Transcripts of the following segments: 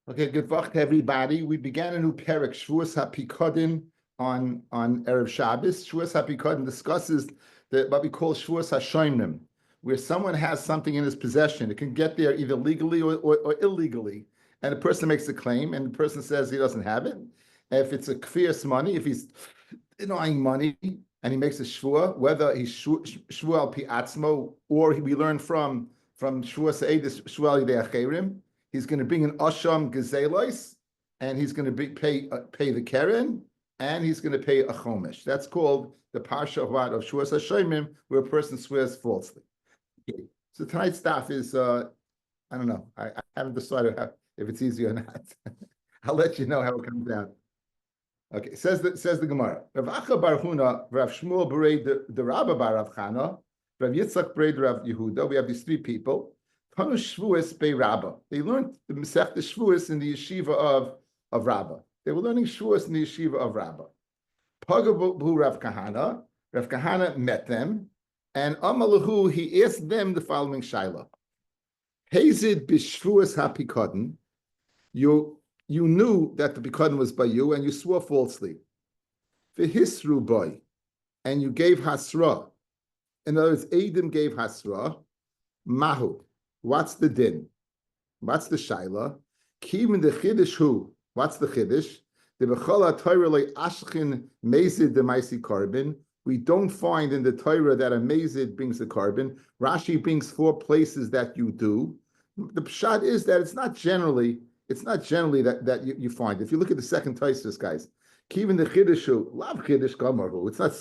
Okay, good luck to everybody. We began a new parak, Shevuous HaPikodim, on Erev Shabbos. Shevuous HaPikodim discusses what we call Shevuous HaShoimrim, where someone has something in his possession. It can get there either legally or illegally, and a person makes a claim, and the person says he doesn't have it. If it's a kfias money, if he's denying money, and he makes a shvua, whether he's shvua al pi atzmo, or we learn from Shevuous HaEdis, shvua al yidei acherim, he's going to bring an asham gezelos, and he's going to pay the keren, and he's going to pay a chomesh. That's called the parsha of Shevuous HaShoimim, where a person swears falsely. Okay. So tonight's stuff is I don't know. I haven't decided if it's easy or not. I'll let you know how it comes out. Okay, says the Gemara. Rav Acha bar Huna, Rav Shmuel berei the Rabbi bar Rav Chana, Rav Yitzchak berei Rav Yehuda. We have these three people. Tanu Shevuous bei Rabba. They learned the Masechta Shevuous in the yeshiva of Rabba. They were learning Shevuous in the yeshiva of Rabba. Pagabu Rav Kahana. Rav Kahana met them, and Amalahu, he asked them the following shaila: Hazid b'Shvuous haPikodim. You knew that the Pikodin was by you, and you swore falsely. V'hisru boy, and you gave hasra. In other words, Adam gave hasra. Mahu. What's the din? What's the shaila? Kivin the chiddush hu. What's the chiddush? The b'chol Torah le ashchin mezid the maisi carbon. We don't find in the Torah that a mezid brings a carbon. Rashi brings 4 places that you do. The pshat is that it's not generally that you find. If you look at the second Tosfos, guys, kivin the chiddush hu, lav chiddush kamarhu. It's not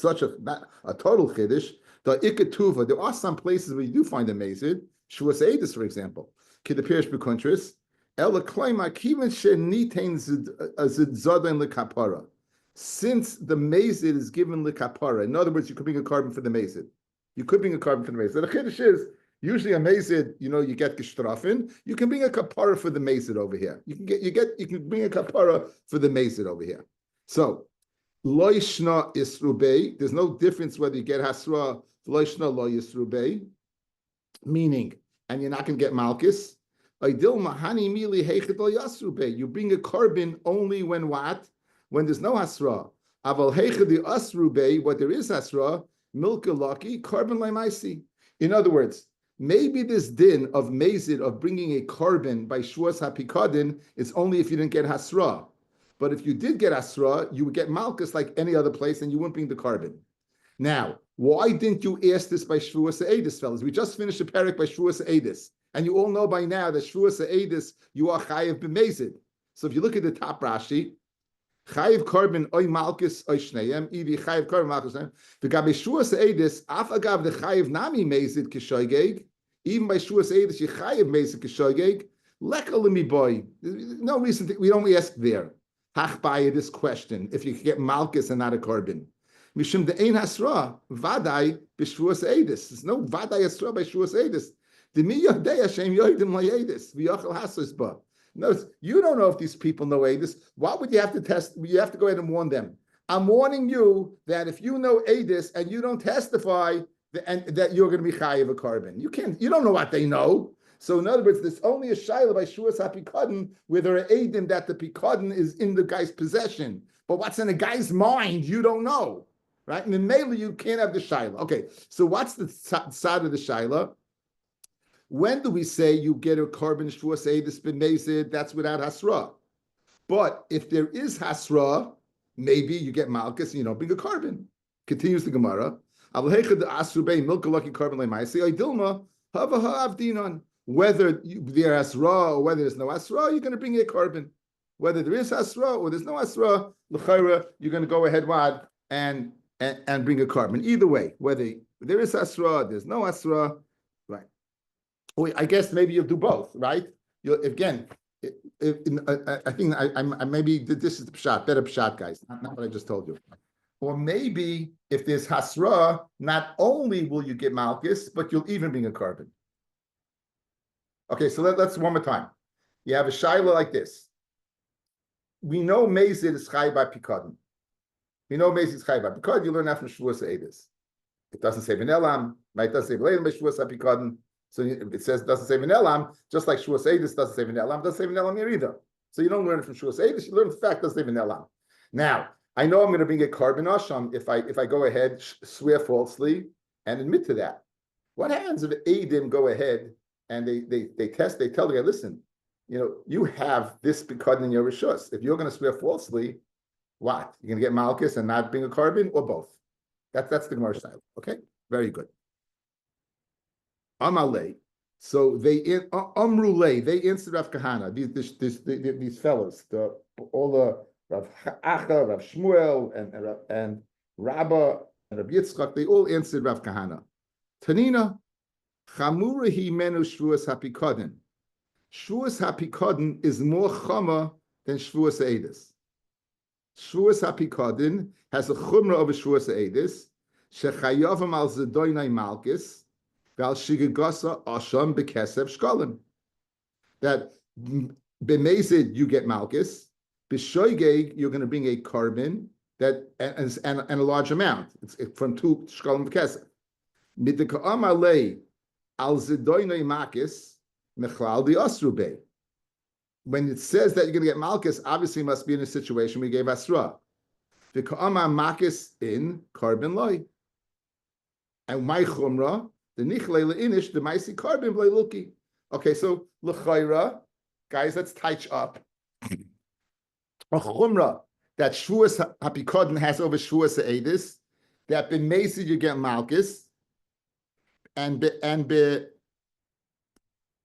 not a total chiddush. The ikatuva. There are some places where you do find a mezid. Shevuous HaEdis, for example, Kid the Pirish B'Kuntris, Ela Klaima Kivan Shenitain Zidzadan LeKapara. Since the mazid is given LeKapara, in other words, you could bring a carbon for the mazid. You could bring a carbon for the mazid. The Chiddush is usually a mazid. You get gestrafin. You can bring a kapara for the mazid over here. You can bring a kapara for the mazid over here. So Loishna Isrubei. There's no difference whether you get hasra Loishna Lo Yisrubei, meaning. And you're not going to get malchus. You bring a carbon only when what? When there's no hasra. What there is hasra, milka lucky, carbon laimaisi. In other words, maybe this din of mazid of bringing a carbon by Shevuous HaPikodim is only if you didn't get hasra. But if you did get hasra, you would get malchus like any other place, and you wouldn't bring the carbon. Now, why didn't you ask this by Shevuous HaEdis, fellas? We just finished a parak by Shevuous HaEdis, and you all know by now that Shevuous HaEdis, you are chayiv b'mezid. So if you look at the top Rashi, chayiv carbon oy malchus oy shneim, ivi chayiv carbon malchus shneim. V'gabe Shevuous HaEdis, af agav the chayiv nami mezid kishoygeg, even by Shevuous HaEdis, you chayiv mezid kishoygeg, leka limi boy. No reason we don't ask there. Hachbaya this question, if you get malchus and not a carbon. Mishum the ein hasra vaday b'Shevuous HaEdis. There's no vaday hasra by Shevuous HaEdis. The mi yodei Hashem yodim la'edis v'yachal hasos ba. No, you don't know if these people know Edis. Why would you have to test? You have to go ahead and warn them. I'm warning you that if you know Edis and you don't testify, that you're going to be chayiv a carbon. You don't know what they know. So in other words, there's only a shaila by Shevuous HaPikodim where there are edim that the Pikadon is in the guy's possession. But what's in the guy's mind, you don't know. Right? And in Mela, you can't have the shaila. Okay, so what's the side of the shaila? When do we say you get a carbon Shevuous HaEdis b'mezid? That's without hasra. But if there is hasra, maybe you get malchus and you don't bring a carbon. Continues the Gemara. Whether there is hasra or whether there's no hasra, you're going to bring a carbon. Whether there is hasra or there's no hasra, l'chayra, you're going to go ahead and bring a carbon. Either way, whether there is asra, there's no asra, right? I guess maybe you'll do both, right? I think I maybe this is the pshat, better pshat, guys, not what I just told you. Or maybe if there's hasra, not only will you get malchus, but you'll even bring a carbon. Okay, so let's one more time. You have a shaila like this. We know mezid is chay by Pikadon. We know mezid is chay by Pikadon. You learn that from Shevuous HaEdis. It doesn't say v'nelam, right? It doesn't say v'leilim by Shevuous HaPikadon. So it says it doesn't say v'nelam, just like Shevuous HaEdis doesn't say v'nelam, doesn't say v'nelam here either. So you don't learn it from Shavuos Eidus, you learn the fact doesn't even allow. Now, I know I'm going to bring a carbon asham if I go ahead, swear falsely, and admit to that. What happens if Eidim go ahead and they test, they tell the guy, listen, you have this pikadon in your rishus. If you're going to swear falsely, what? You're going to get malchus and not bring a carbon, or both? That's the Gemara style. Okay, very good. Amalei. So they Amrulei, they answered Rav Kahana. These fellows, all the Rav Acha, Rav Shmuel, and Rabba and Rav Yitzchak, they all answered Rav Kahana. Tanina, Chamurahi menu Shevuous HaPikadon. Shevuous HaPikadon is more chama than Shevuous Eidus. Shevuous HaPikadon has a chumrah of a Shevuous Eidus. Shechayavam al zedoinai malchus. That b'mezid you get malchus, b'shoigeg you're going to bring a carbon that and a large amount. It's from 2 shkalim b'kesef. Midika'am alei al zidoinei malchus mechlal di'asrubei. When it says that you're going to get malchus, obviously it must be in a situation we gave asra. V'ka'am malchus in carbon loy. And my chumrah. The nichle leinish the maisi carbon v'leiluki. Okay, so l'chayra, guys, let's touch up. A chumrah that Shevuous HaPikadon has over Shevuous Eidus, that b'mesid you get malchus, and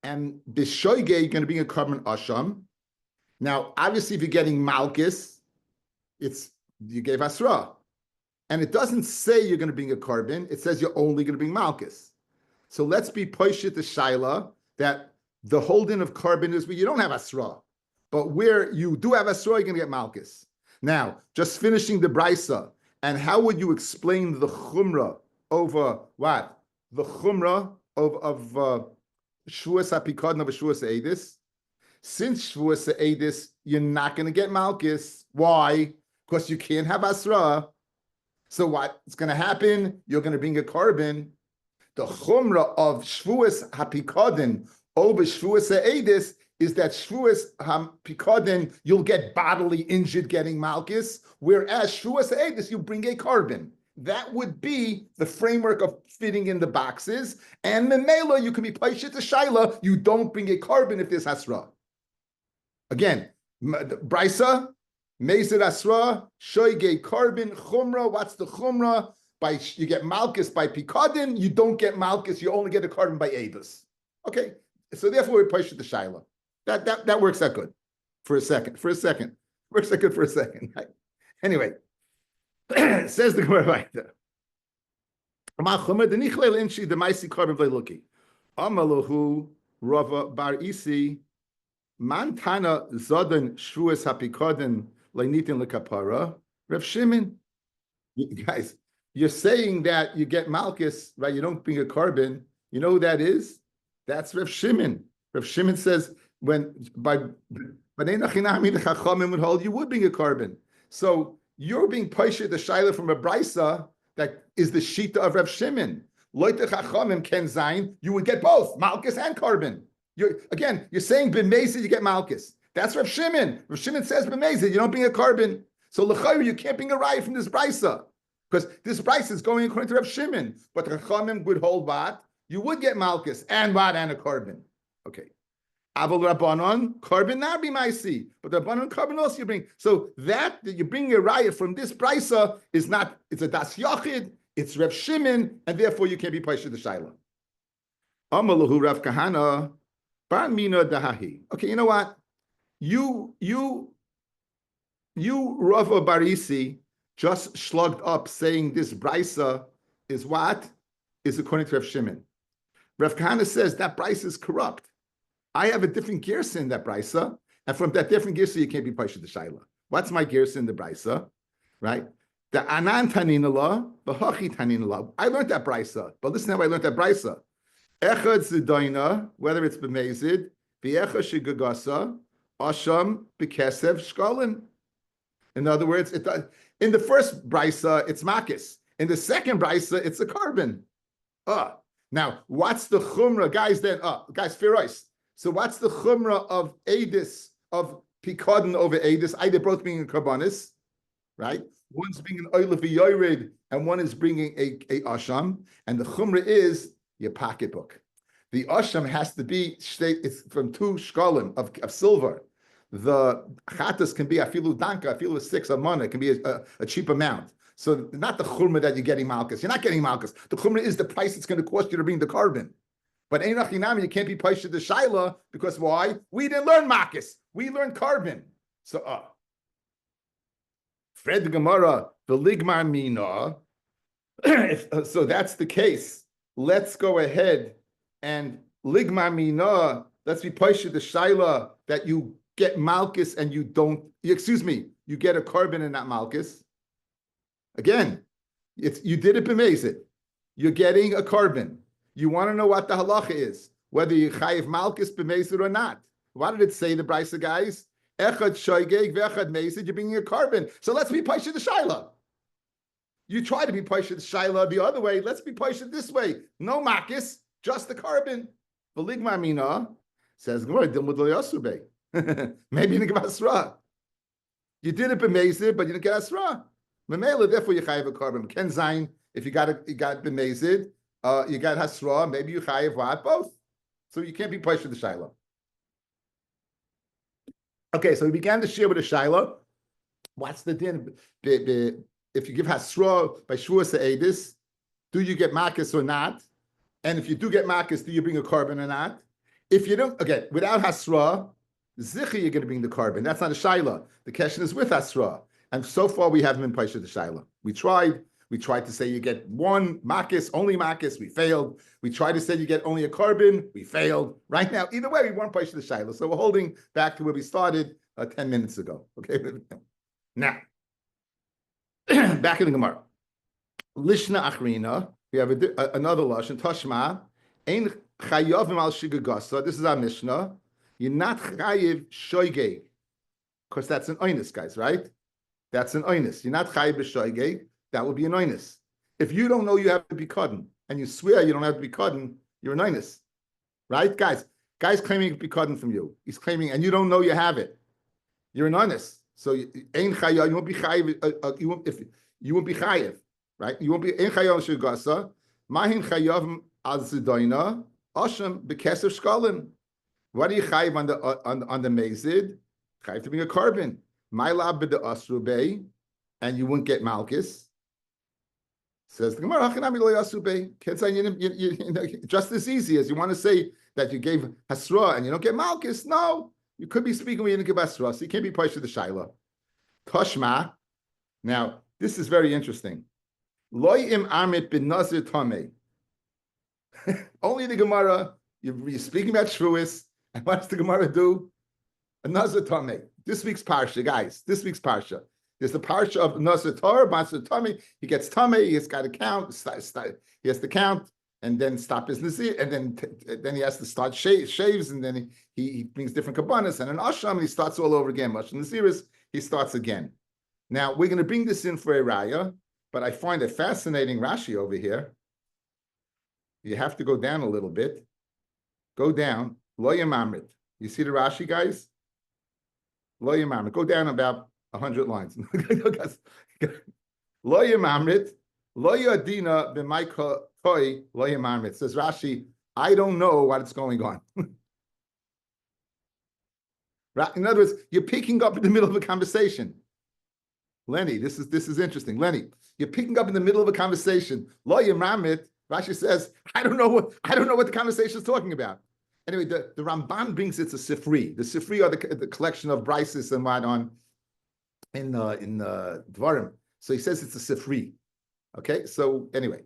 b'shoige you're going to bring a carbon asham. Now, obviously, if you're getting malchus, you gave asra, and it doesn't say you're going to bring a carbon. It says you're only going to bring malchus. So let's be poishit the shaila that the holding of carbon is where you don't have asra, but where you do have asra, you're going to get malchus. Now, just finishing the brisa, and how would you explain the chumrah over what? The chumrah of Shevuous HaPikadon of Shevuous Eidus? Since Shevuous Eidus, you're not going to get malchus. Why? Because you can't have asra. So what's going to happen? You're going to bring a carbon. The chumrah of Shevuous HaPikadon over Shevuous Eidus is that Shevuous HaPikadon you'll get bodily injured getting malchus, whereas Shevuous Eidus you bring a carbon. That would be the framework of fitting in the boxes. And memela you can be paishit to shaila. You don't bring a carbon if there's hasra. Again, brisa, mezid asra, shoige carbon chumrah. What's the chumrah? You get malchus by pikadon, you don't get malchus, you only get a carbon by eidus. Okay, so therefore we push the shaila. That works out good for a second. Works out good for a second. Anyway, says the Gemara right there. Amalahu Rava Bar Isi Mantana Zodan Shevuous HaPikadon Leinitin Lekapara Rav Shimon. Guys, you're saying that you get malchus, right? You don't bring a carbon. You know who that is? That's Rav Shimon. Rav Shimon says when by B'nei Nachinami the Chachamim would hold you would bring a carbon. So you're being paished the shaila from a brisa that is the shita of Rav Shimon. Loite Chachamim ken zayin, you would get both malchus and carbon. You're saying b'mezid you get malchus. That's Rav Shimon. Rav Shimon says b'mezid you don't bring a carbon. So l'chayr you can't bring a raya from this brisa. Because this price is going according to Rav Shimon, but the Chachamim would hold what? You would get malchus and what? And a carbon. Okay. Aval Rabbanon, carbon not be maisi, but the Rabbanon carbon also you bring. So that you bring a raya from this brisa is not, it's a das yachid, it's Rav Shimon, and therefore you can't be paisha the shaila. Amalahu Rav Kahana, bar mina dahahi. Okay, you know what? You Rava Barisi, just slugged up saying this brisa is what? Is according to Rav Shimon. Rav Kahana says that brisa is corrupt. I have a different gersa in that brisa, and from that different gersa you can't be paisha the shaila. What's my gersa in the brisa? Right? The anan taninala, the hachi taninala. I learned that brisa, but listen how I learned that brisa. Echad zidaina, whether it's b'mezid, v'echa shigagasa, asham b'kesev shkalim. In other words, in the first brisa, it's makis. In the second brisa, it's a carbon. Now, what's the chumrah, guys? Guys, ferois. So, what's the chumrah of edis of Pikadon over Edis, either both being a Karbanis, right? One's bringing an oil of a yored, and one is bringing a asham, and the chumrah is your pocketbook. The asham has to be it's from 2 shkalim of silver. The chatas can be afilu danka, afilu 6 a month. It can be a cheap amount. So not the chumrah that you're getting malchus. You're not getting malchus. The chumrah is the price it's going to cost you to bring the carbon. But einachinami, you can't be paisha the shaila, because why? We didn't learn malchus. We learned carbon. So Fred the Gemara, the ligmar mina. So that's the case. Let's go ahead and ligmar mina. Let's be paisha the shaila that you get malchus and you don't. You get a carbon and not malchus. Again, you did it b'mezid. You're getting a carbon. You want to know what the halacha is, whether you chayiv malchus b'mezid or not. Why did it say the brisa, guys? Echad shoygeg ve'echad mezid. You're bringing a carbon. So let's be paisha the shaila. You try to be paisha the shaila the other way. Let's be paisha this way. No malchus, just the carbon. V'ligmar mina says Gemara dilmud lo yasube. Maybe you didn't get asra. You did it b'mezid, but you didn't get asra. Memela, therefore you chayiv a carbon. Ken zayin, if you got b'mezid, you got hasra, maybe you chayiv what? Both. So you can't be paisha the shaila. Okay, so we began to share with the shaila. What's the din? If you give hasra by Shevuous Edis, do you get malchus or not? And if you do get malchus, do you bring a carbon or not? If you don't, okay, without hasra, zicha, you're going to bring the carbon. That's not a shaila. The question is with hasra. And so far, we haven't been paisha the shaila. We tried to say you get one malchus, only malchus. We failed. We tried to say you get only a carbon. We failed. Right now, either way, we weren't paisha the shaila. So we're holding back to where we started 10 minutes ago. Okay. Now, back in the Gemara. Lishna achrina. We have another lashon. Tashma ein chayavim al shigagasa. This is our Mishnah. You're not chayiv shoygeg, because that's an oinus, guys, right? That's an oinus. You're not chayiv b'shoygeg. That would be an oinus. If you don't know you have to be cotton, and you swear you don't have to be cotton, you're an oinus, right, guys? Guy's claiming to be cotton from you. He's claiming, and you don't know you have it. You're an oinus. So ein chayav. You won't be chayiv. You won't be chayiv, right? You won't be ein chayav shegasa. Mahin chayav al zidoina asham b'keser shkalim. What are you chayiv on the mezid? Chayiv to bring a carbon. My lab b'de asrubei, and you wouldn't get malchus. Says the Gemara, just as easy as you want to say that you gave hasra and you don't get malchus. No, you could be speaking when you didn't give hasra, so you can't be paisha the shaila. Toshma. Now, this is very interesting. Loy im amit bin nazir tamei. Only the Gemara. You're speaking about Shevuous, and what does the Gemara do? A nazir tamei. This week's parsha, guys. This week's parsha. There's the parsha of Nazir Torah, Nazir Tummy. He gets tummy. He's got to count. He has to count, and then stop his nazir, and then he has to start shaves, and then he brings different kabbanas and an asham, and he starts all over again. Much naziris, he starts again. Now we're going to bring this in for a raya, but I find a fascinating Rashi over here. You have to go down a little bit. Go down. Lo yamamrit. You see the Rashi, guys? Lo yamamrit. Go down about 100 lines. Lo yamamrit, lo yadina b'mayka toy lo yamamrit. Says Rashi, I don't know what's going on. In other words, you're picking up in the middle of a conversation. Lenny, this is interesting. Lenny, you're picking up in the middle of a conversation. Lo yamamrit, Rashi says, I don't know what the conversation is talking about. Anyway, the Ramban brings it's a Sifri. The Sifri are the collection of brises and what on in Dvarim. So he says it's a Sifri. Okay, so anyway,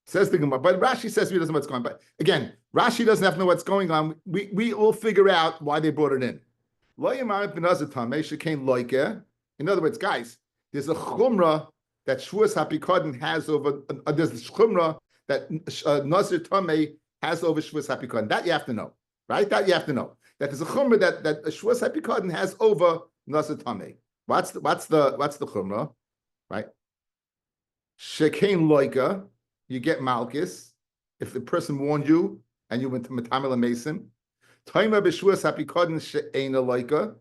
says the Gemara, but Rashi says he doesn't know what's going on. But again, Rashi doesn't have to know what's going on. We all figure out why they brought it in. In other words, guys, there's a chumrah that Shevuous HaPikadon has over. There's a chumrah that Nazir Tamei has over Shevuous HaPikadon. That you have to know, right? That you have to know. That there's a chumrah that Shevuous HaPikadon has over Nazir Tamei. What's the chumrah, right? Shekain loika, you get malchus if the person warned you and you went to metamel mason. Taima b'Shevuous HaPikadon she'eina loika.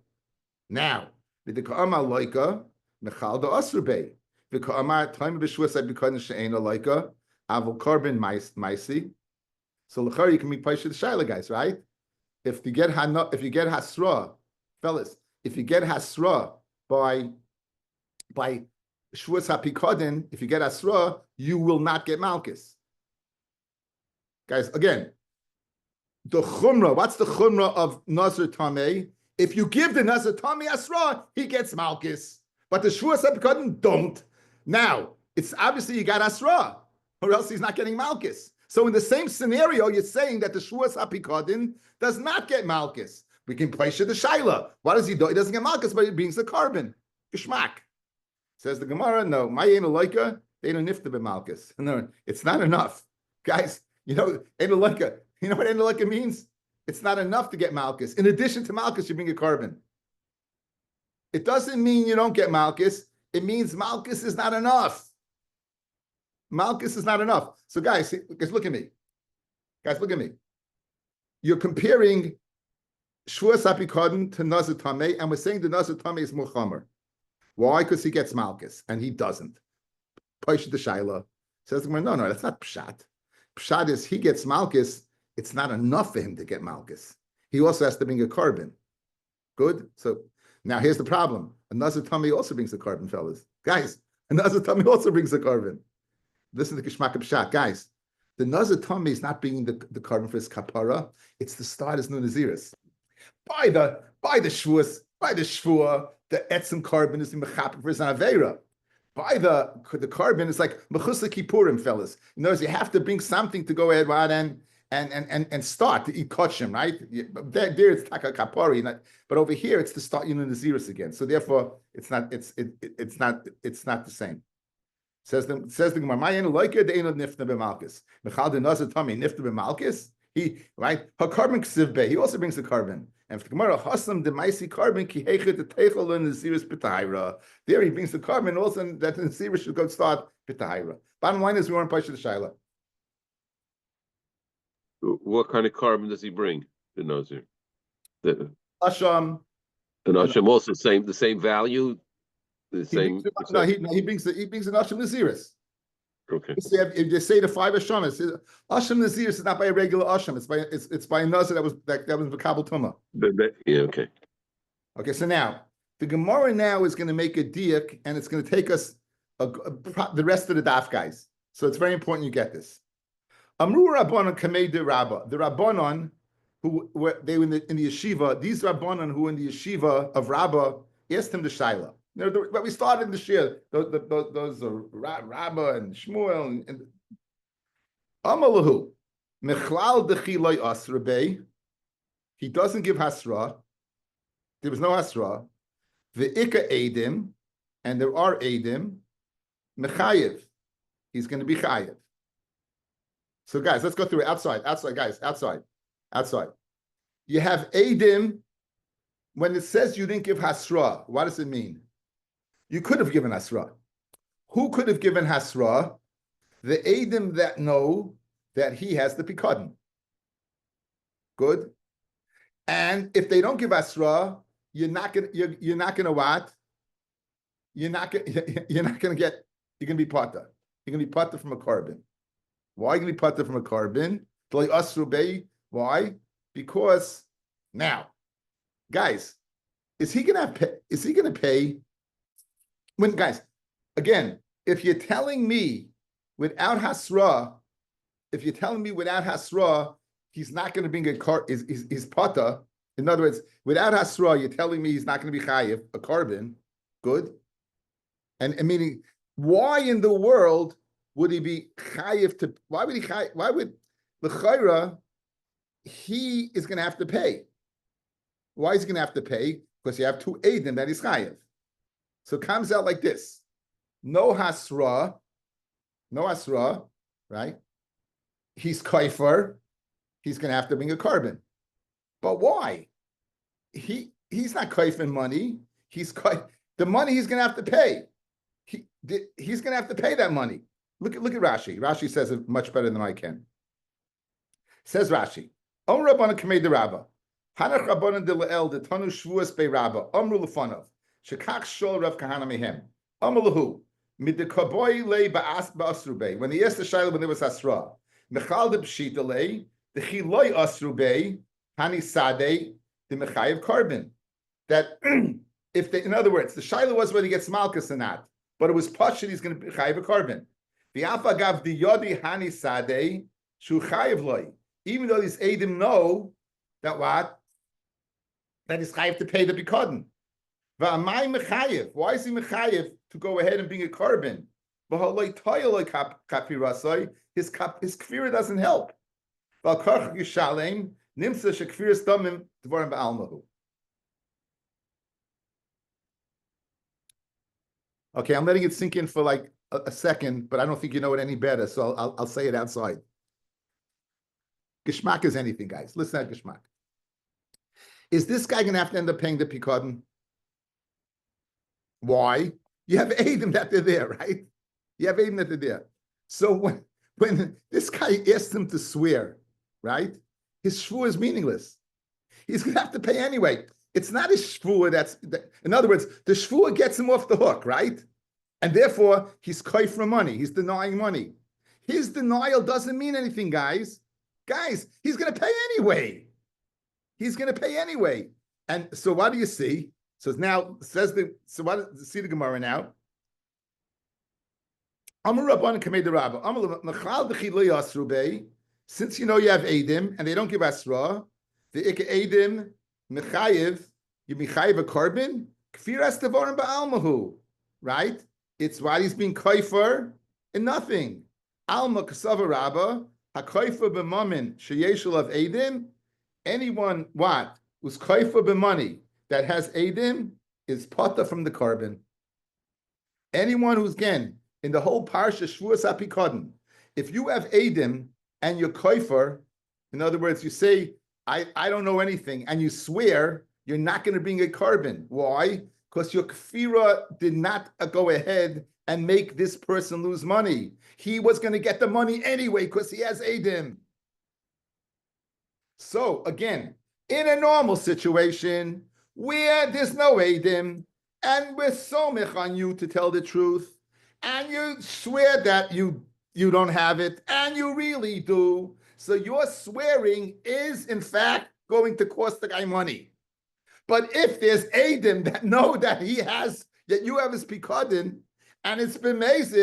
Now, the Ka'ama Loika, Mechal da Asrbe. The Ka'ama time b'shvuas hapikadin she'ena Loika, Avol Carbon Maisi. So l'chari you can be paisha the shaila, guys, right? If you get hasra, fellas, if you get hasra by shvuas hapikadin, if you get hasra, you will not get malchus. Guys, again, the chumrah. What's the chumrah of nazir tamei? If you give the nazir tamei hasra, he gets malchus, but the shvuas hapikadin don't. Now it's obviously you got hasra, or else he's not getting malchus. So in the same scenario, you're saying that the Shevuous Hapikadin does not get Malchus. We can place the Shaila. What does he do? He doesn't get Malchus, but he brings the carbon. Geshmak. Says the Gemara, no, my ain't a loika, they don't nifta be Malchus. No, it's not enough. Guys, ain't a loika. You know what ain't a loika means? It's not enough to get Malchus. In addition to Malchus, you bring a carbon. It doesn't mean you don't get Malchus. It means Malchus is not enough. Malchus is not enough. So guys, look at me. Guys, look at me. You're comparing Shevuous Hapikadin to Nazir Tamei, and we're saying the Nazir Tamei is Muhammad. Why? Because he gets Malchus, and he doesn't. Paisha the Shaila says, no, that's not Pshat. Pshat is he gets Malchus, it's not enough for him to get Malchus. He also has to bring a carbon. Good? So now here's the problem. A Nazir Tamei also brings a carbon, fellas. Guys, a Nazir Tamei also brings a carbon. Listen to the Kishmak Pshat. Guys, the Nazir Tamei is not bringing the carbon for his kapara. It's the start as Nunaziris. By the Shevuous, by the Shvua, the etzim carbon is the mechaper for his Avera. By the carbon, it's like mechusa kippurim, fellas. In other words, you have to bring something to go ahead and start to eat koshem, right? There it's taka kapari, but over here it's to start Nunaziris again. So therefore, it's not the same. Says the Gemara, "My ain't like it. They ain't nifta b'malchus. Mechal the nazir tamei nifta b'malchus. He right. Her carbon ksivbe. He also brings the carbon. And for the Gemara, hasam the maisi carbon ki heichet the teichel and the ziris b'tahira. There he brings the carbon. Also that the ziris should go start b'tahira. Bottom line is we weren't paisha the shaila. What kind of carbon does he bring? The nazir. The Asham. And asham also the same value. The same. He brings the Asham Naziris. Okay. If you say the 5 Asham, Asham Naziris is not by a regular Asham. It's by a Nazir that was V'kabel Tumah. Yeah. Okay. Okay. So now the Gemara now is going to make a diak, and it's going to take us the rest of the daf, guys. So it's very important you get this. Amru Rabbanon Kamei de Rabba. The Rabbanon who were in the yeshiva. These Rabbanon who were in the yeshiva of Rabba asked him the shaila. But we started in the shir. Those are Rabba and Shmuel and Amalahu. Mechlal dechiloi asrabei. He doesn't give hasra. There was no hasra. The Ika edim, and there are edim. Mechayev. He's going to be chayev. So guys, let's go through it. Outside, guys, outside. You have edim. When it says you didn't give hasra, what does it mean? You could have given hasra. Who could have given hasra? The edim that know that he has the pikadon. Good. And if they don't give hasra, you're not gonna what? You're gonna be pata. You're gonna be pata from a carbon. Why are you gonna be pata from a carbon? Why? Because now, guys, is he gonna pay? When guys, again, if you're telling me without hasra, he's not going to bring a car. Is pata. In other words, without hasra, you're telling me he's not going to be chayiv a carbon. Good. And meaning, why in the world would he be chayiv to? Why would the chayra? He is going to have to pay. Why is he going to have to pay? Because you have two edim that is chayiv. So it comes out like this. No hasra, right? He's kaifer. He's going to have to bring a carbon. But why? He's not kaifing money. The money he's going to have to pay. He's going to have to pay that money. Look at Rashi. Rashi says it much better than I can. Says Rashi, Om Rabbana Kamei de Rabba. Hanach Rabbanan de Leel de Tanu Shevuous Bei Rabba Amru Lefanov Shekach Shol Rav Kahana Mehem Amru Lahu Mid the Kaboy Lei Ba'asru Bei when he asked the Shaila when there was Asra Mechal de Pshita Lei the Chiloi Asru Bei Hani Sadei the Mechayev Carbon that if they, in other words, the Shaila was whether he gets Malchus or not, but it was Pashit, he's going to be Chayev a carbon. The Alpha gav the Yodi Hani Sadei Shu Chayev Loi. Even though these Eidim know that what? That is Chayev to pay the Bikadon. Va'amai Mechayev. Why is he Mechayev to go ahead and bring a carbon? V'haloi Toyaloi Kapirasoi. His Kfira doesn't help. V'alkarch Yishalem Nimsa Shekfiras Domim Dvorim Ba'almahu. Okay, I'm letting it sink in for like a second, but I don't think you know it any better, so I'll say it outside. Geschmack is anything, guys. Listen at Geschmack. Is this guy going to have to end up paying the Pikadon? Why? You have Eidim that they're there, right? You have Eidim that they're there. So when this guy asked him to swear, right, his shvuah is meaningless. He's going to have to pay anyway. It's not his shvuah in other words, the shvuah gets him off the hook, right? And therefore, he's koy for money. He's denying money. His denial doesn't mean anything, guys. Guys, he's going to pay anyway. He's going to pay anyway. And so what do you see? So now, see the Gemara now? Since you know you have Eidim, and they don't give Asra, the Ika Eidim, Mechayev, you Mechayev a carbon, Kfiras Devorim Ba'almahu, right? It's why he's being koifer and nothing. Alma Kasava Rabba, HaKoifer B'mamin, Sheyeshul of Eidim, anyone, what, who's koifer b'money that has Eidim is pata from the carbon. Anyone who's, again, in the whole parsha Shevuous HaPikadon, if you have Eidim and you're koifer, in other words, you say, I don't know anything, and you swear you're not going to bring a carbon. Why? Because your kfira did not go ahead and make this person lose money. He was going to get the money anyway because he has Eidim. So again, in a normal situation where there's no Eidim and we're somech on you to tell the truth, and you swear that you don't have it, and you really do, so your swearing is, in fact, going to cost the guy money. But if there's Eidim that know that he has, that you have his Pikadon, and it's been mazed,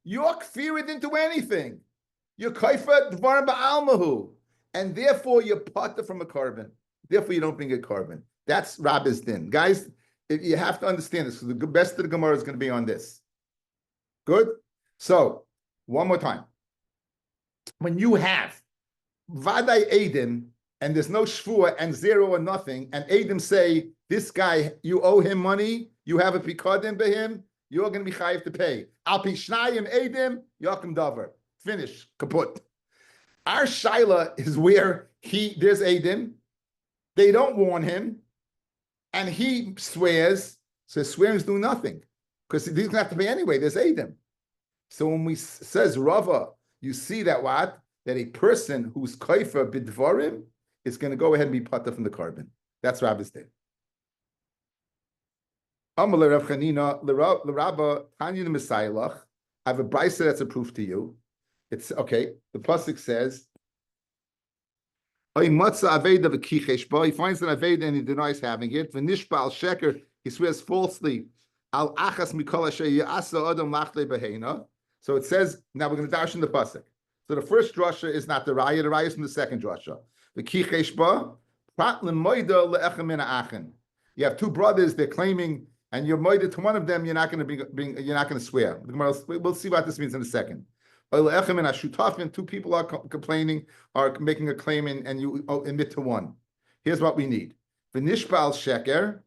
you're kfira didn't do anything. You're kaifa dvarim ba'almahu. And therefore, you're pata from a carbon. Therefore, you don't bring a carbon. That's Rabbi's din. Guys, you have to understand this, because the best of the Gemara is going to be on this. Good? So, one more time. When you have Vaday Eidim, and there's no shvuah and zero or nothing, and Eidim say, this guy, you owe him money, you have a pikadon by him, you're going to be chayiv to pay. Al pi shnayim Eidim, yakum davar. Finish, kaput. Our shaila is where there's Eidim, they don't warn him, and he swears, so his swearings do nothing, because he's going to have to pay anyway, there's Eidim. So when we says Rava, you see that what? That a person who's kaifa bidvarim is going to go ahead and be pata from the carbon. That's Rabbi's din. Amalei Rav Chanina l'Rabba Tanya Mesailach. I have a brisa that's a proof to you. It's okay. The pasuk says, he finds an aveda and he denies having it. V'nishba al sheker, he swears falsely. Al achas mikol asher ya'asa adam lachle behena. So it says, now we're going to dash in the pasuk. So the first drasha is not the raya is from the second drasha. The kicheshba prat lemoida le'echem min ha'achen. You have two brothers, they're claiming, and you're moida to one of them, you're not going to swear. We'll see what this means in a second. Two people are complaining, are making a claim, and you admit to one. Here's what we need. V'nishbal sheker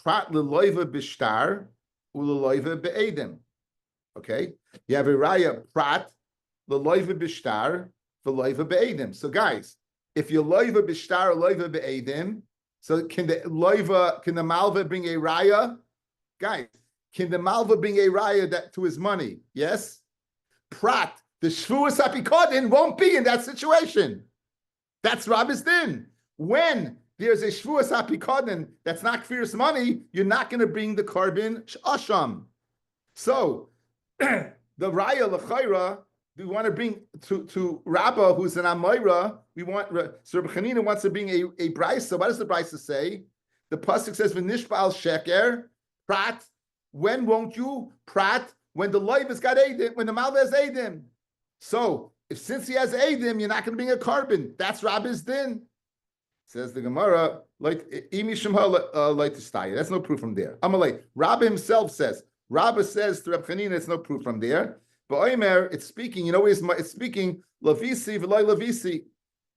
prat leloiva b'shtar uleloiva be'edim. Okay, you have a raya prat leloiva b'shtar v'loiva be'edim. So guys, if you loiva b'shtar or loiva be'edim, so can the malva bring a raya? Guys, can the malva bring a raya to his money? Yes. Prat, the Shevuous HaPikadon won't be in that situation. That's Rabbi's din. When there's a Shevuous HaPikadon that's not kfiris money, you're not going to bring the carbon asham. So the Raya L'chaira, we want to bring to Rabbi, who's an Amoira, so Rabbi Chanina wants to bring a Brisa. What does the Brisa say? The pasuk says, "V'nishbal sheker prat." When won't you prat? When the loiv has got edim, when the malva has edim. So since he has edim, you're not going to bring a carbon. That's Rabbi's din. Says the Gemara, like that's no proof from there. Amalei, Rabbi himself says. Rabbi says to Reb Chanina, it's no proof from there. But Omer, it's speaking. It's speaking lavisi v'loy lavisi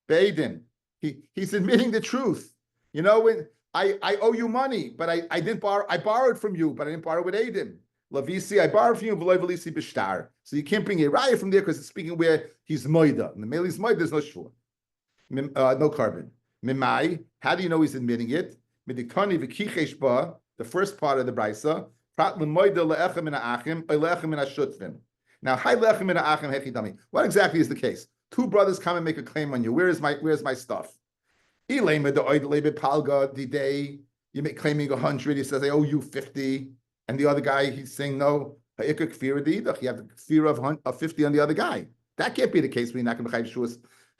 be'edim. He's admitting the truth. When I owe you money, but I didn't borrow. I borrowed from you, but I didn't borrow with edim. Lavisi, I borrowed from you v'loy lavisi b'shtar. So you can't bring a raya from there because it's speaking where he's moida. In the male he's moida, there's no shvur, no carbon. Mimai, how do you know he's admitting it? Midikani v'kichesh ba, the first part of the brisa. Now, what exactly is the case? Two brothers come and make a claim on you. Where's my stuff? You make claiming 100. He says, I owe you 50. And the other guy, he's saying, no. You have the fear of 50 on the other guy. That can't be the case when you're not going to have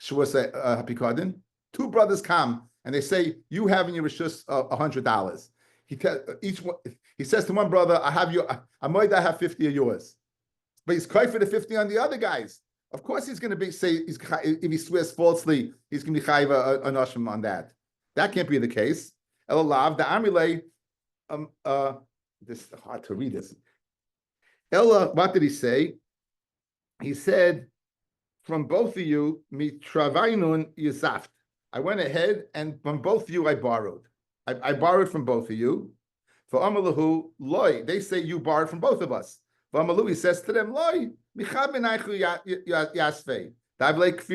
Shevuous HaPikadon. Two brothers come and they say, you have in your rishus $100. He says to one brother, I have 50 of yours. But he's kai for the 50 on the other guys. Of course he's going to if he swears falsely, he's going to be chayva an asham on that. That can't be the case. Elalav, the Amrile, this is hard to read this. Ella, what did he say? He said, from both of you, mitravainun yisaft. I went ahead and from both of you I borrowed. I borrowed from both of you. For Amalahu, loy, they say you borrowed from both of us. For Amalu, he says to them, loy, yasfei. Because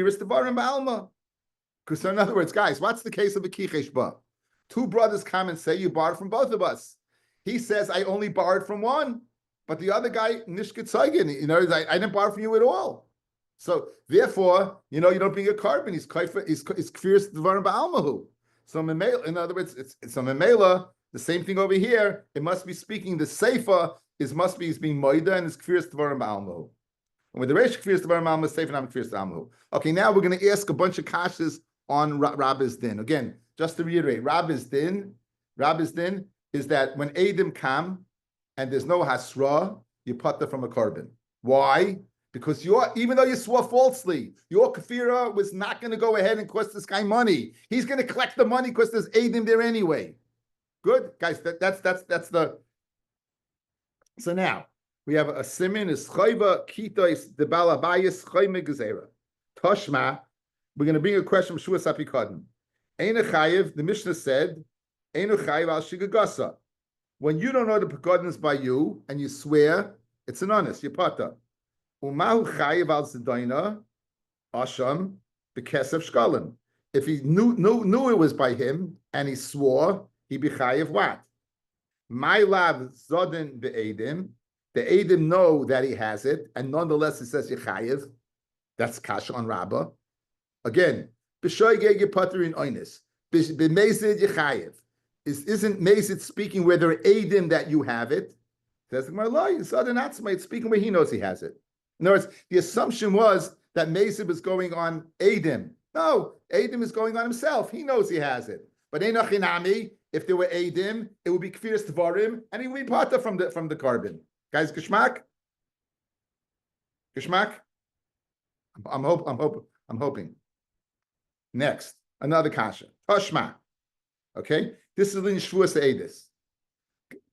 so in other words, guys, what's the case of a kichesh ba? Two brothers come and say you borrowed from both of us. He says, I only borrowed from one. But the other guy, nishket saigin, I didn't borrow from you at all. So therefore, you don't bring a carbon. He's kfiris dvarim ba'almahu. So in other words, it's a memela. The same thing over here. It must be speaking. The seifa is being moida and it's kfiris dvarim ba'almahu. And with the reish kfiris dvarim ba'almahu, seifa not kfiris ba'almahu. Okay, now we're going to ask a bunch of kashas on Rabbi's din. Again, just to reiterate, Rabbi's din is that when Edim come and there's no hasra, you putter from a carbon. Why? Because even though you swore falsely, your kafira was not going to go ahead and cost this guy money. He's going to collect the money because there's Edim there anyway. Good, guys. That's the. So now we have a simin is chayva kitais de balabayis chayme gezera toshma. We're going to bring a question from Shevuous HaPikadon. Einu chayiv. The Mishnah said, Einu chayiv al shigagasa. When you don't know the Pikadon by you and you swear, it's an honest. You pata. Umahu chayiv al zedayna asham bekesef shkalim. If he knew it was by him and he swore, he be chayiv what? My lav zodin be'edim. The edim know that he has it, and nonetheless it says yechayiv. That's kasha on Rabbah. Again, b'shoygeg yepater in oinis. B'mezid yechayiv. Isn't Mezid speaking where there are edim that you have it? Says the Gemara, it's speaking where he knows he has it. In other words, the assumption was that Mezid was going on edim. No, edim is going on himself. He knows he has it. But enochinami, if there were edim, it would be kfiris tvarim, and he would be pata from the carbon. Guys, geschmack. I'm hoping. Next, another kasha. Toshma. Okay, this is in Shevuous Eidis.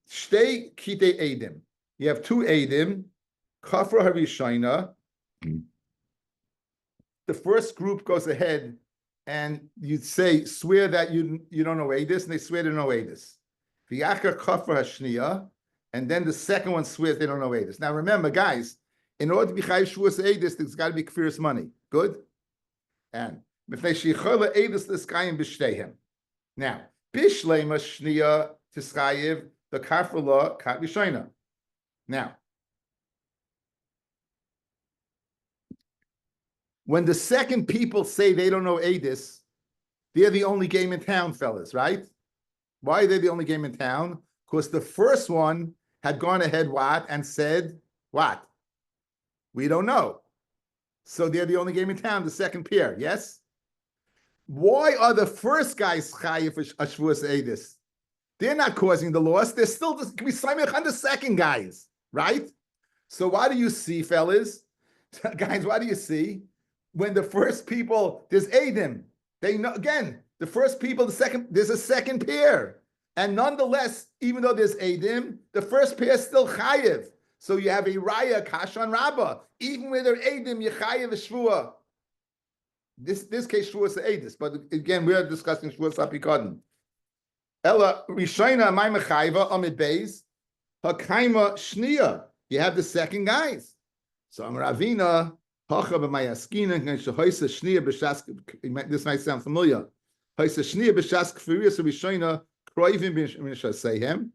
Shtei kite edim. You have two edim. Kafra harishayna. The first group goes ahead and you'd say, swear that you don't know Eidis, and they swear to know Eidis. V'yachar kafra hashniya, and then the second one swears they don't know Eidis. Now remember, guys, in order to be chayiv Shevuous Eidis, there's got to be kfiris money. Good? And mifnei sheichola Eidis l'skayim b'shteihem. Now, Bishlema Shniya Tischayev the Kafrula Kat Rishayna. Now, when the second people say they don't know Eidis, They're the only game in town, fellas, right? Why are they the only game in town? Because the first one had gone ahead what and said what? We don't know. So they're the only game in town, the second pair, yes? Why are the first guys chayiv for Shevuous Eidus? They're not causing the loss. They're still we samech on the second guys, right? So what do you see, fellas? Guys, what do you see? When the first people, there's Eidim. They know, again, the first people, there's a second pair. And nonetheless, even though there's Eidim, the first pair is still chayiv. So you have a raya kashan rabba. Even with their Eidim, you chayiv a shvua. This case, Shevuous Eidus. But again, we are discussing Shevuous HaPikadon. Ella Rishayna Amayim Chayva Amid Beis Hakaima Shnia. You have the second guys. So I'm Ravina Hacha b'Mayaskina Shehoisa Shnia b'Shask. This might sound familiar. Hoisa Shnia b'Shask Furious Rishayna Kroivim b'Shaseihem.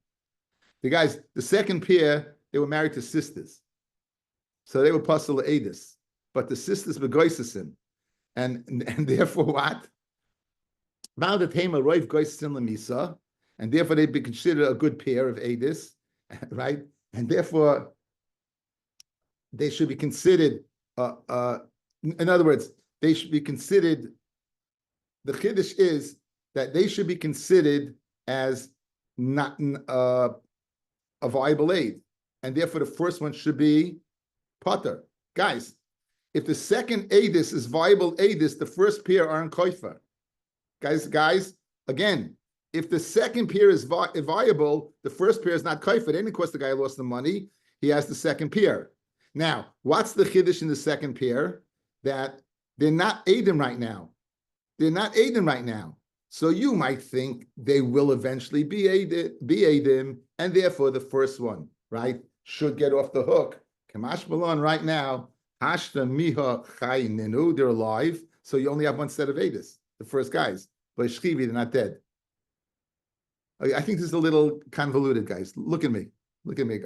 The guys, the second pair, they were married to sisters, so they were Pasal Eidus. But the sisters begoisesin, and therefore what? And therefore they'd be considered a good pair of Eidus, right? And therefore they should be considered, in other words, they should be considered, the Chiddush is that they should be considered as not a viable aid. And therefore the first one should be Potter. Guys, if the second Eidus is viable Eidus, the first pair aren't Koifa. Guys, again, if the second pair is viable, the first pair is not kaifet. Then, of course, the guy lost the money. He has the second pair. Now, what's the chiddush in the second pair? That they're not Eidim right now. They're not Eidim right now. So you might think they will eventually be Eidim, and therefore the first one, right, should get off the hook. Kamash Malon right now, Hashta Miha Chai Ninu, they're alive. So you only have one set of Eidus. The first guys, but Shchivi, they're not dead. I think this is a little convoluted, guys. Look at me. Look at me.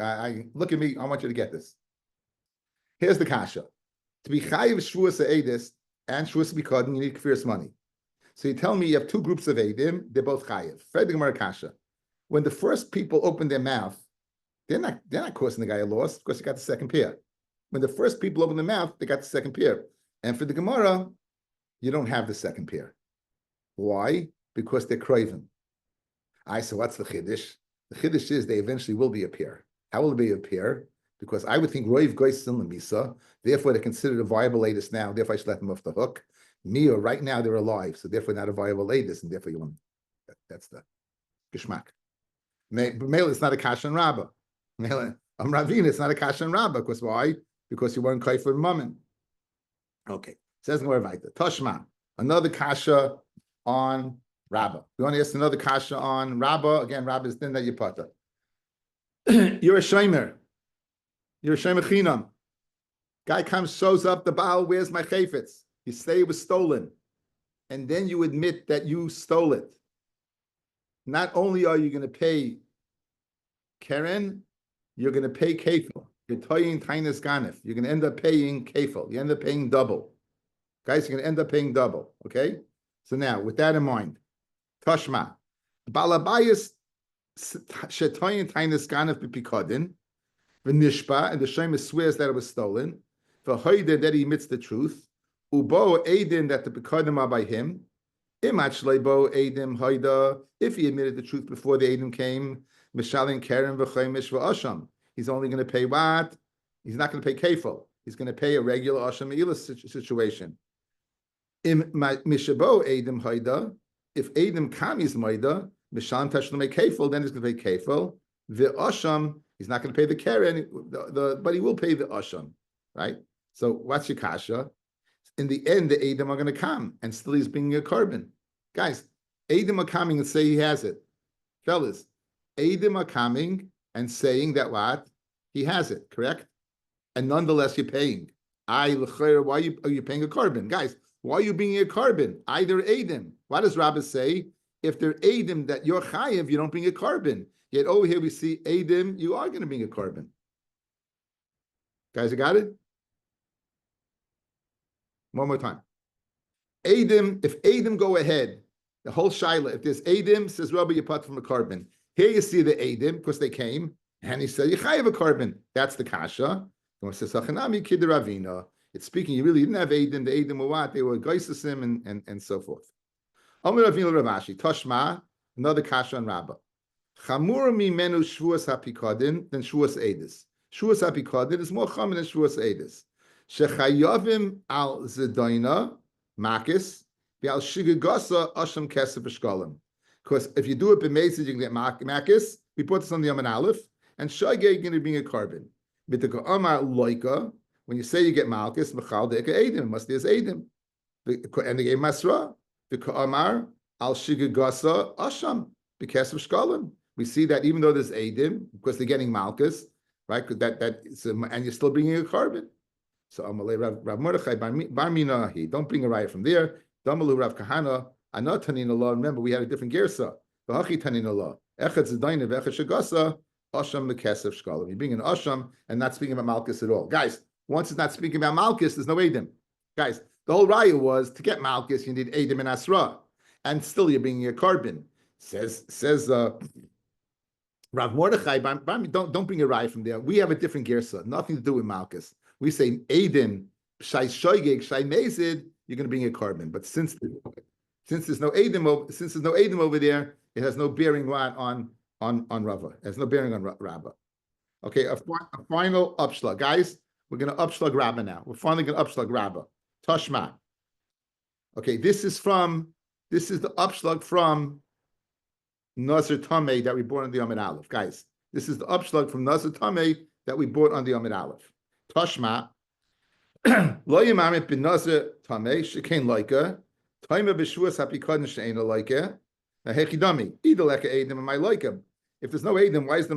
Look at me. I want you to get this. Here's the kasha. To be chayiv Shevuous Eidus and Shevuous Bikadin, you need kfiras money. So you tell me you have two groups of Eidim, they're both chayiv. Fred the Gemara kasha. When the first people open their mouth, they're not causing the guy a loss because he got the second pair. When the first people open their mouth, they got the second pair. And for the Gemara, you don't have the second pair. Why? Because they're craven. So what's the chiddush? The chiddush is they eventually will be a pair. How will they be a pair? Because I would think roiv gois in lemisa. Therefore, they're considered a viable Eidus now. Therefore, I should let them off the hook. Mia, right now they're alive, so therefore not a viable Eidus, and therefore you want. That's the geschmack. Mele, it's not a kasha and rabba. Mele, Ravina, it's not a kasha and rabba. Because why? Because you weren't kaifer and mammon. Okay, says more weiter. Toshma, another kasha on Rabba. We want to ask another kasha on Rabba. Again, Rabba is then that you pata. You're a shomer. You're a shomer chinam. Guy comes, shows up, the Baal, where's my chayfetz? You say it was stolen. And then you admit that you stole it. Not only are you going to pay Keren, you're going to pay kefil. You're toying tainas ganif. You're going to end up paying kefil. You end up paying double. Guys, you're going to end up paying double. Okay? So now, with that in mind, Tashma, Balabayas Shetoyin Tainas Ganef Bipikadin, V'nishpa, and the Shema swears that it was stolen, V'hoide that he admits the truth, Ubo Eidin that the Pikadim are by him, Imach Lebo Eidim Hoida, if he admitted the truth before the Eidim came, Mishalin Keren V'choimish V'asham. He's only going to pay what? He's not going to pay kefil. He's going to pay a regular Asham Me'ilah situation. Mishabo Eidim Haida, if Eidim Kami's Maida, Mishan Tashlum Kefil, then he's going to pay Kefil. The Asham, he's not going to pay the Keren, but he will pay the Asham, right? So what's your kasha? In the end, the Eidim are going to come, and still he's bringing a carbon. Guys, Eidim are coming and say he has it. Fellas, Eidim are coming and saying that what? He has it, correct? And nonetheless, you're paying. Why are you paying a carbon? Guys, why are you bringing a carbon? Either Eidim. What does Rabbi say? If they're Eidim that you're chayiv, you don't bring a carbon. Yet over here we see Eidim, you are going to bring a carbon. Guys, you got it? One more time. Eidim, if Eidim go ahead The whole shaila, if there's Eidim, says Rabbi, you part from a carbon. Here you see the Eidim, because they came, and he said, you chayav a carbon. That's the kasha. And it says, Hachanami kid Ravina. It's speaking, you really didn't have Eidim. The Eidim were what? They were Geisasim and so forth. Amr Ravina Ravashi, Toshma, another kasha on Rabbah. Chamur mimenu Shevuous hapikadin than Shevuous Eidis. Shevuous hapikadin is more common than Shevuous Eidis. Shechayavim al zedaina makis. Because if you do it b'meisid, you can get makis. We put this on the Yom and Aleph, and shagay you're going to bring a carbon. When you say you get malchus, mechal deika edim, must be as edim. And they gave masra. The ka'amar al shigagasa asham b'kesef shkalim. We see that even though there's edim, because they're getting malchus, right? And you're still bringing a carbon. So Amalei Rav Mordechai bar minahi. Don't bring a riot from there. Damalu Rav Kahana, Anot Tanin Allah. Remember, we had a different gersa. V'hachi Tanin Allah. Echad Zedayna v'echad Shagasa, Asham Mekesef Shkalim. You bring an Asham and not speaking about Malchus at all. Guys, once it's not speaking about Malchus, there's no Edim. Guys, the whole raya was to get Malchus, you need Edim and Asra. And still you're bringing a carbon. Says Rav Mordechai, don't bring a raya from there. We have a different gersa, nothing to do with Malchus. We say Edim, Shai Shoigig, Shai Mezid, you're going to bring a carbon. But since there's no Edim over there, it has no bearing on Rava. It has no bearing on Rabbah. Okay, a final upshlag. Guys, we're going to upshlag Rabbah now. We're finally going to upshlag Rabbah. Tashma. Okay, this is the upshlag from Nazir Tameh that we brought on the Yom Aleph. Guys, this is the upshlag from Nazir Tameh that we brought on the Yom Aleph. Tashma. Lo yimamit bin nazir tamei shekain loika taima b'shuas hapikadin she'ena loika hechidami idol eka edim and my loika. If there's no edim, why is the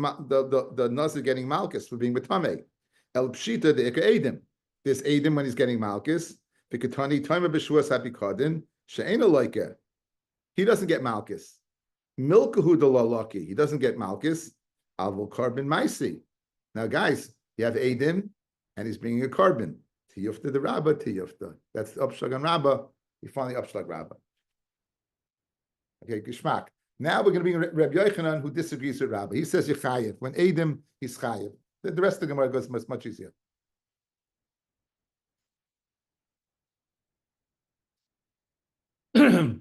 nazir getting malchus for being with tamei? El pshita the eka edim. There's edim when he's getting malchus. Pikatani taima b'shuas hapikadin she'ena loika. He doesn't get malchus. Milkahu de lucky. He doesn't get malchus. Avol carbon maisi. Now, guys, you have edim, and he's bringing a carbon. Tiyufta the Rabbah, Tiyufta. That's the upshlag on Rabbah. We finally upshlag Rabbah. Okay, Gishmak. Now we're going to bring Rabbi Yochanan, who disagrees with Rabbah. He says Yechayev. When Edim, he's Chayev. The rest of the Gemara goes much easier. Rabbi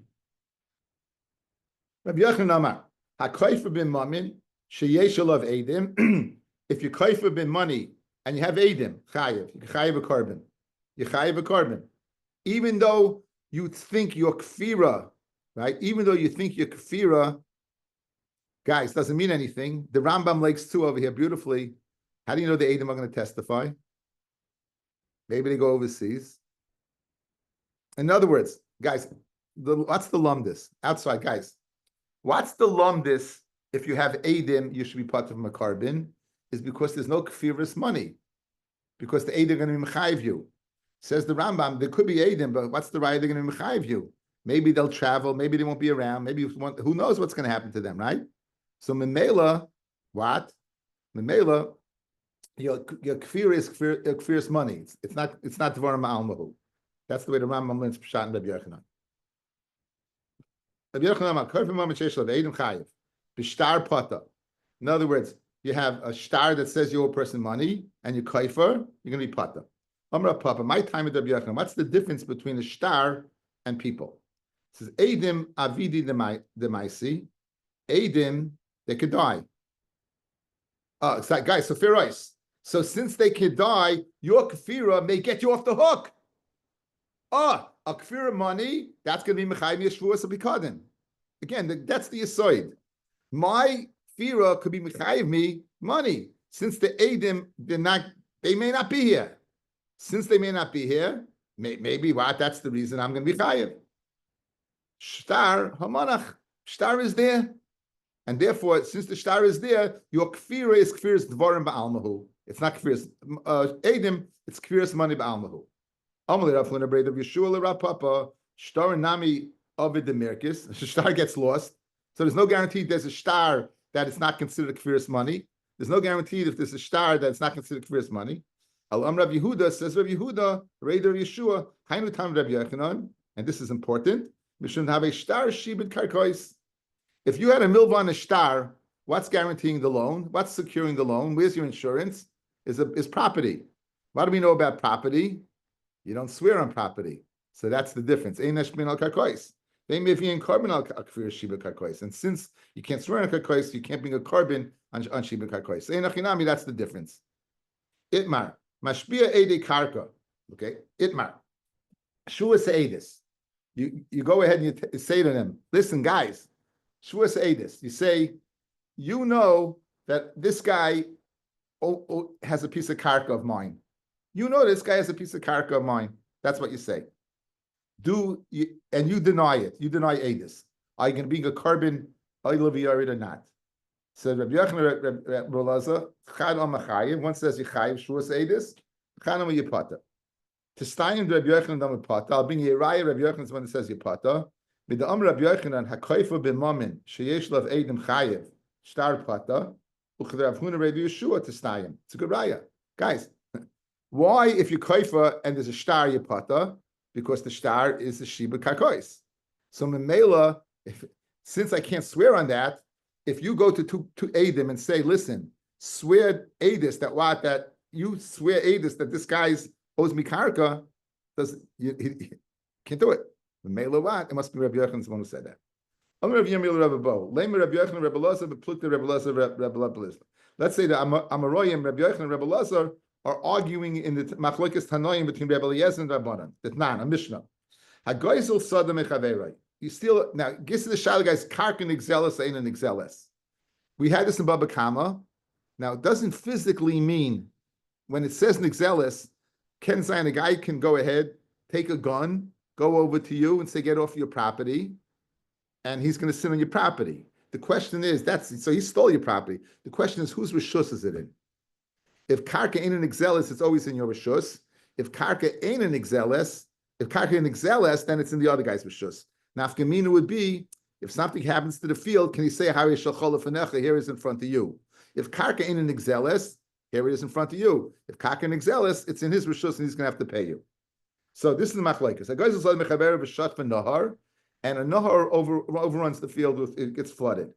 Yochanan Amar, HaKoifer bin Mamin, Sheyesh Alav Edim. If you koifer bin money, and you have Edim, Chayev, you Chayev a carbon. You Chayev a carbon. Even though you think you're Kfira, right? Even though you think you're Kfira, guys, doesn't mean anything. The Rambam likes two over here beautifully. How do you know the Edim are going to testify? Maybe they go overseas. In other words, guys, what's the lumdis? Outside, guys. What's the lumdis if you have Edim, you should be part of a carbon? Is because there's no kfiris money, because the Eidim are going to be mechayiv you. Says the Rambam, there could be Eidim, but what's the right? They're going to be mechayiv you. Maybe they'll travel, maybe they won't be around, maybe who knows what's going to happen to them, right? So memela, what? Memela, your kfir is kfir's money. It's not dvarim ma'almahu. That's the way the Rambam learns Pshat and Rabbi Yochanan. Rabbi Yochanan, kofim moment sheish lav Eidim chayiv b'shtar pata. In other words, you have a star that says you owe a person money, and you kaifer, you're going to be pata. Amra Papa, my time at Rabbi Yochanan. What's the difference between a star and people? It says, Eidim avidi the maisi, Eidim, they could die. It's like, guys, so Ferois. So since they could die, your kafira may get you off the hook. A kafira money, that's going to be Mechayim Yeshvuous Abikadin. Again, that's the aside. My Fira could be mechayiv me money. Since the Eidim, they may not be here. Since they may not be here, maybe what? That's the reason I'm going to be chayiv. Shtar hamanach. Shtar is there, and therefore, since the shtar is there, your kfira is dvarim ba'almahu. It's not kfiras Eidim. It's kfiras money ba'almahu. Amalei Rav Huna Brei of Yeshua Rav Papa Shtar Nami Ovid Demirkis. Shtar gets lost, so there's no guarantee there's a shtar that it's not considered kfiras money. There's no guarantee if there's a shtar that it's not considered kfiras money. Al-Am Rav Yehuda says Rav Yehuda, Raider Yeshua, Hainu Tam Rav Yochanan, and this is important. Mishum have a star shibud karkois. If you had a milva on a star, what's guaranteeing the loan? What's securing the loan? Where's your insurance? Is property. What do we know about property? You don't swear on property. So that's the difference. Ein neshmin al karkois. They may be in carbon al kfir shiba karkois. And since you can't swear on karkois, you can't bring a carbon on shiba karkois. Ein achinami, that's the difference. Itmar. Mashpia ede karka. Okay. Itmar. Shuas edis. You go ahead and you say to them, listen, guys, Shuas edis. You say, you know that this guy has a piece of karka of mine. You know this guy has a piece of karka of mine. That's what you say. And you deny it. You deny edis. Are you going to be a carbon or not? So Rabbi Yochanan Rabbi Elazar, Chad on Machayev. One says Yechayev Shuas edis. Chad on Yipata. To staying Rabbi Yochanan on Yipata. I'll bring you a raya. Rabbi Yochanan is when it says Yipata. With the Rabbi Yochanan Hakoifa b'mamin sheyesh lav edim chayev star pata uchrav huna Rabbi Yeshua to staying. It's a good raya, guys. Why, if you koifa and there's a star Yipata? Because the star is the shiba karkois. So memela, since I can't swear on that, if you go to Adim and say, listen, swear Adis that you swear Adis that this guy owes me karka, he can't do it. Memela what? It must be Rabbi Yochanan who said that. Let's say that Amaroyim, Rabbi Yochanan, Rabbi Elazar are arguing in the machlokes tanoim between Rabbi Eliezer and Rabbanan. That's a Mishnah. Hagoizel sadam echaverei. You still now. Guess the shal guys karkan exelis ain't an exelis. We had this in Baba Kama. Now it doesn't physically mean when it says an exelis, Ken Zayin, a guy can go ahead, take a gun, go over to you and say get off your property, and he's going to sit on your property. The question is so he stole your property. The question is whose rishus is it in? If karka ain't an exelis, it's always in your rishus. If karka ain't an exelis, then it's in the other guy's rishus. Nafkamina would be, if something happens to the field, can he say, here it is in front of you? If karka ain't an exelis, here it is in front of you. If karka an exelis, it's in his rishus and he's going to have to pay you. So this is the machlokes. And a nahar overruns the field, it gets flooded.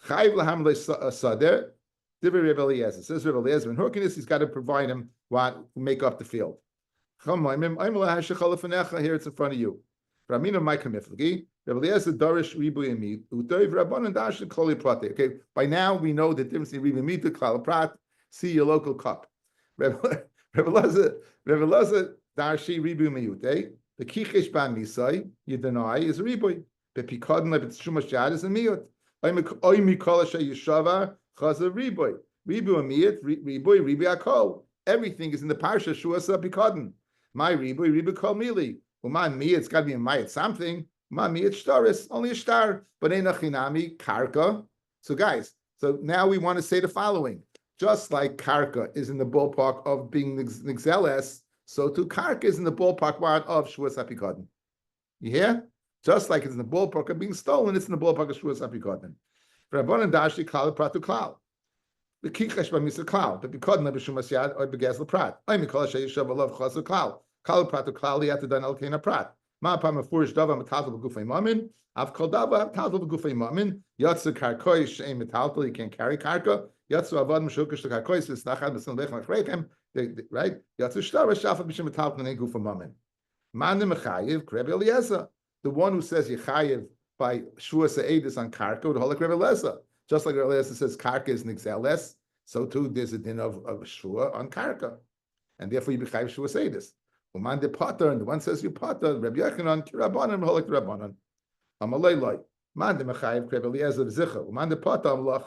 Says Rabbi Eliezer, in Horkinis, he's got to provide him what make up the field. Here it's in front of you. Okay, by now we know the difference in ribu mita, klal prat. See your local cup. Rabbi Eliezer darshi ribu miyute. The kichesh ban misai you deny is ribu. The pikadon lebet shumash jad is a miyut. Oy mikol asher yeshava. Ribu amiyat, ribu akol. Everything is in the parsha shuasa bikadon. My ribu kol mili. Well, my miyat, it's got to be a mayat something. My miyat shtaris, only a star, but ain't a chinami karka. So guys, so now we want to say the following: just like karka is in the ballpark of being nixeles, so too karka is in the ballpark of shuasa bikadon. You hear? Just like it's in the ballpark of being stolen, it's in the ballpark of shuasa bikadon. Rabbanan dashi klal pratu klal. The kichesh by misa klal. The bikod na b'shum asyad or begas leprat. I mikol sheyishav alav chas klal. Klal pratu klal liyat dan el kena prat. Ma pa mefurish dava metazel b'gufay mamin. Av kol dava metazel b'gufay mamin. Yatsu karkoy she'em metaltel. You can't carry karka. Yatsu avad m'shukish to karkoy v'snachad b'sin lechem achreichem. Right? Yatsu shtar v'shafa b'shem metaltel ne'en gufa mamin. Man de mechayev Rabbi Eliezer. The one who says yechayev by Shuas Eidis on Karka would hold like Rabbi Eliezer. Just like Rabbi Eliezer says Karka is Nixeles, so too there's a din of Shua on Karka. And therefore you become Shuas Eidis. Uman de Potter, and the one says you Potter, Rabbi Yochanan, Kirabanan, hold like Rabbanan. Amalei Man de Mechayev, Rabbi Eliezer, Zicha. Uman de Potter, Amlach,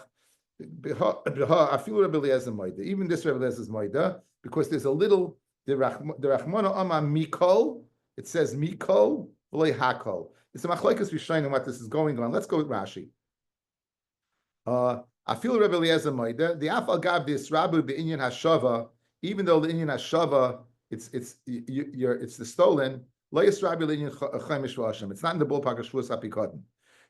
I feel Rabbi Eliezer Moida. Even this Rabbi Eliezer's Moida, because there's a little, the Rachmana Ama Mikol, it says Mikol, V'lei Hakol. It's a machlokes rishonim what this is going on. Let's go with Rashi. I feel Rabbi Eliezer Moida. The afal gav this Rabu b'inyan hashava. Even though the inyan hashava, it's the stolen. Lo yisrabu l'inyan chaimish v'ashem. It's not in the ballpark of shvuas apikadon.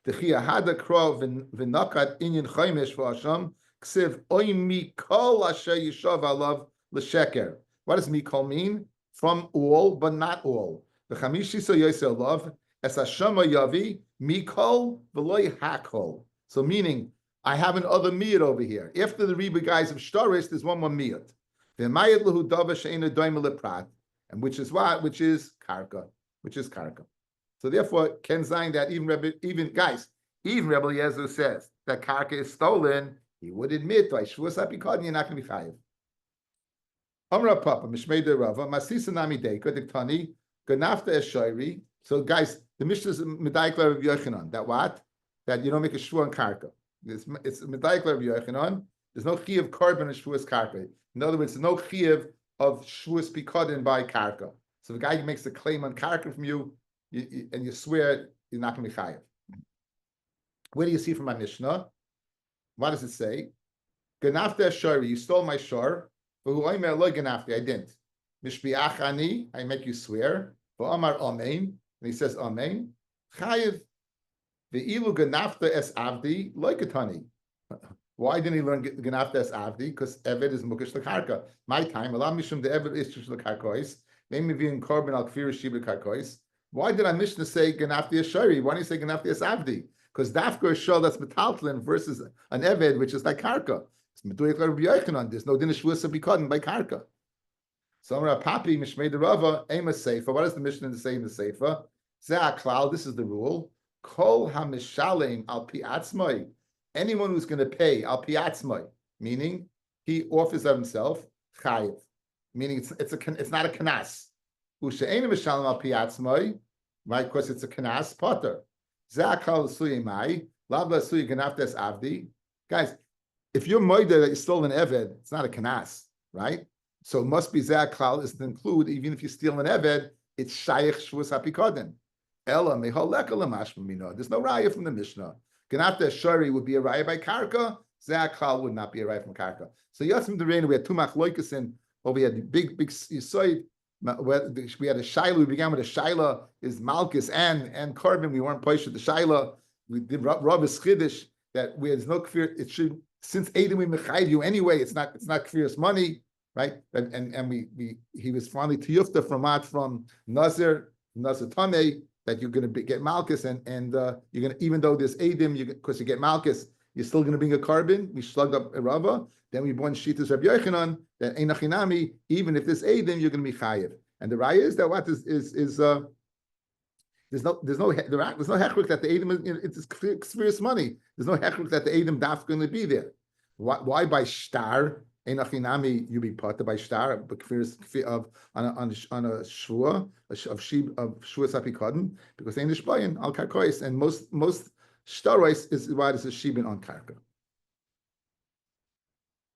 The chia hada kro v'nakat inyan chaimish v'ashem. Ksiv oy mikol asher yishav alav l'sheker. What does mikol mean? From all, but not all. The chamishi so yosel love. Es hashama yavi mikol v'loy hakol. So meaning, I have another miyat over here. After the riba guys of shtaris, there's one more miyat. V'mayat lehu dava she'ena doima leprat, and which is what? Which is karka. So therefore, Ken Zayin that even Rabbi Yezu says that karka is stolen, he would admit by Shevuous HaPikadon you're not going to be chayiv. Amra Papa Mishmei de Rava Masisa Nami Deika Diktani Ganafta Eshairi. So guys, the Mishnah is Medaikla of Yochanan. That what? That you don't make a shvu on karka. It's Medaikla of Yochanan. There's no chi of carbon and Shevuous karka. In other words, there's no chi of Shevuous Pikadon by karka. So the guy makes a claim on karka from you, and you swear you're not going to be chayiv. Where do you see from my Mishnah? What does it say? Ganafta Eshairi. You stole my shor. I didn't. Mishbiachani, I make you swear. Amar Amen, and he says Amen. Chayiv ve'ilu ganafta es avdi loikatani. Why didn't he learn ganafta es avdi? Because Eved is mukesh lekarka. My time, alam mishum the Eved is chush lekarkois. Maybe being korban al kfir shiba karkois. Why did I Mishnah say ganafta es shari? Why didn't he say ganafta es avdi? Because dafka is shol that's metaltlin versus an Eved which is like karka. There's no din of Shevuous HaPikadon by karka. So Amar Papi Mishmei de Rava Ema Seifa. What does the Mishnah say in the Seifa? Zeh klal. This is the rule. Kol hamishalem al pi atzmai. Anyone who's going to pay al pi atzmai, meaning he offers of himself chayiv, meaning it's not a kanas. Ushe'enu mishalem al pi atzmai, right? Because it's a kanas potter. Zeh klal suyi mai lav la suyi ganaftes avdi. Guys, if you're moida that you stole an eved, it's not a kanas, right? So it must be zeh klal is to include even if you steal an eved, it's shayich Shevuous HaPikadon. Ella meholeka lemashma mino. There's no raya from the Mishnah. Ganafta shari would be a raya by karka. Zeh klal would not be a raya from karka. So yasim derena we had two machloikas in over here. The big yisoid. We had a shaila. We began with a shaila is malchus and carbon. We weren't poished the shaila. We did Rabbi's chiddush that there's no kfir. It should. Since Adam we mechayiv you anyway, it's not kfir's money, right? And he was finally tiyufta from Nazir Tameh that you're going to get malchus and you're going to, even though there's Adam, because you get malchus, you're still going to bring a carbon. We slugged up a Rava, then we born Shitas Rabbi Yochanan that einachinami, even if there's Adam, you're going to be chayiv. And the raya is that what is there's no hechrik that the Adam it's kfir's money. There's no hechrik that the Adam daf going to be there. Why by shtar einachinami you be put by shtar but kfir of on a shvua of Shevuous HaPikadon because they nishbayin al karkois and most shtarois is why this is shibin on karka.